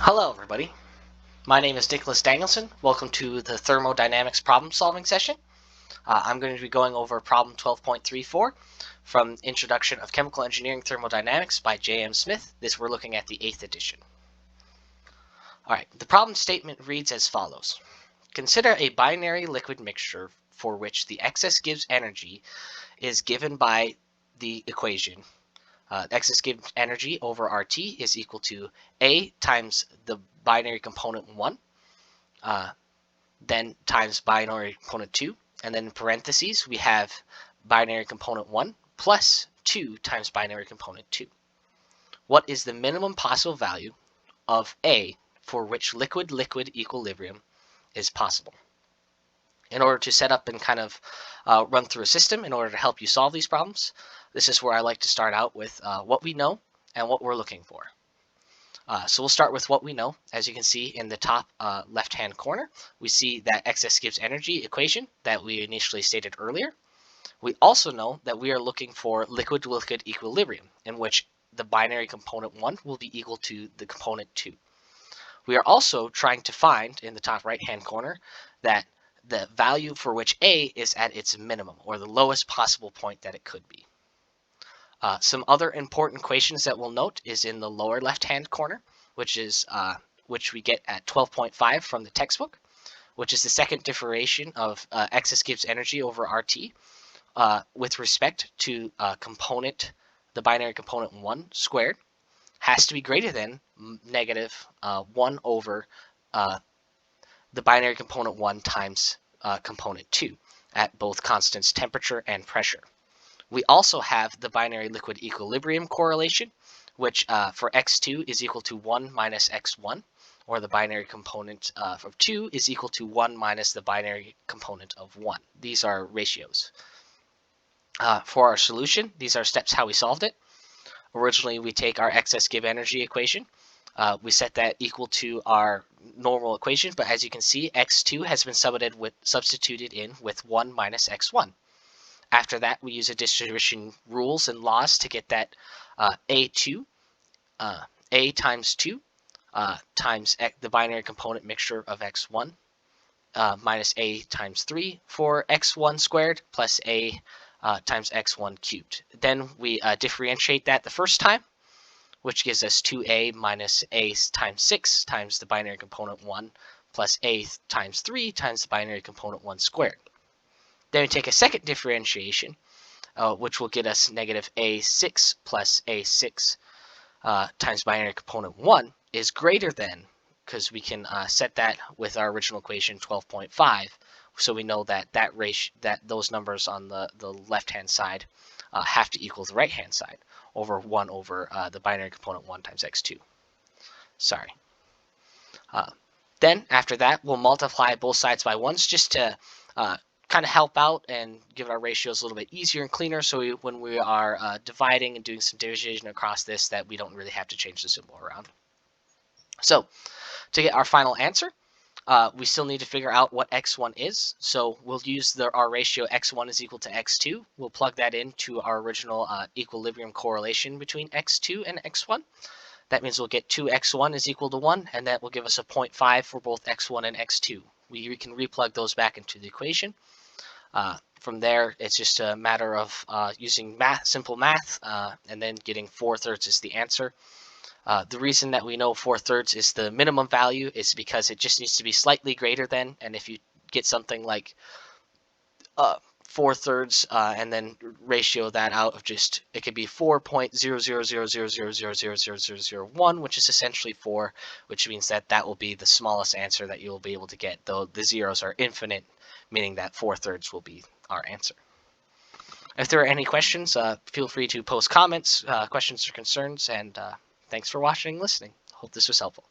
Hello everybody, my name is Nicholas Danielson. Welcome to the Thermodynamics problem solving session. I'm going to be going over problem 12.34 from Introduction of Chemical Engineering Thermodynamics by J.M. Smith. We're looking at the 8th edition. Alright, the problem statement reads as follows. Consider a binary liquid mixture for which the excess Gibbs energy is given by the equation excess Gibbs energy over RT is equal to A times the binary component 1, then times binary component 2, and then in parentheses we have binary component 1 plus 2 times binary component 2. What is the minimum possible value of A for which liquid-liquid equilibrium is possible? In order to set up and kind of run through a system in order to help you solve these problems, this is where I like to start out with what we know and what we're looking for. So we'll start with what we know. As you can see in the top left-hand corner, we see that excess Gibbs energy equation that we initially stated earlier. We also know that we are looking for liquid-liquid equilibrium, in which the binary component 1 will be equal to the component 2. We are also trying to find, in the top right-hand corner, that the value for which A is at its minimum, or the lowest possible point that it could be. Some other important equations that we'll note is in the lower left-hand corner, which we get at 12.5 from the textbook, which is the second derivation of excess Gibbs energy over RT with respect to the binary component 1 squared has to be greater than negative 1 over the binary component 1 times component 2 at both constants temperature and pressure. We also have the binary liquid equilibrium correlation, which for x2 is equal to 1 minus x1, or the binary component of 2 is equal to 1 minus the binary component of 1. These are ratios. For our solution, these are steps how we solved it. Originally, we take our excess Gibbs energy equation. We set that equal to our normal equation, but as you can see, x2 has been substituted in with 1 minus x1. After that, we use a distribution rules and laws to get that A times 2 times the binary component mixture of x1 minus A times 3 for x1 squared plus A times x1 cubed. Then we differentiate that the first time, which gives us 2A minus A times 6 times the binary component 1 plus A times 3 times the binary component 1 squared. Then we take a second differentiation, which will get us negative A6 plus A6 times binary component 1 is greater than, because we can set that with our original equation 12.5, so we know that those numbers on the left-hand side have to equal the right-hand side over 1 over the binary component 1 times x2. Sorry. Then after that, we'll multiply both sides by 1s just to kind of help out and give our ratios a little bit easier and cleaner, so when we are dividing and doing some division across this, that we don't really have to change the symbol around. So to get our final answer, we still need to figure out what x1 is. So we'll use our ratio x1 is equal to x2. We'll plug that into our original equilibrium correlation between x2 and x1. That means we'll get 2x1 is equal to 1, and that will give us a 0.5 for both x1 and x2. We can replug those back into the equation. From there, it's just a matter of using simple math, and then getting 4/3 is the answer. The reason that we know 4/3 is the minimum value is because it just needs to be slightly greater than, and if you get something like 4/3 and then ratio that out of just, it could be 4.00000000001, which is essentially 4, which means that will be the smallest answer that you'll be able to get, though the zeros are infinite, meaning that 4/3 will be our answer. If there are any questions, feel free to post comments, questions or concerns, and thanks for watching and listening. Hope this was helpful.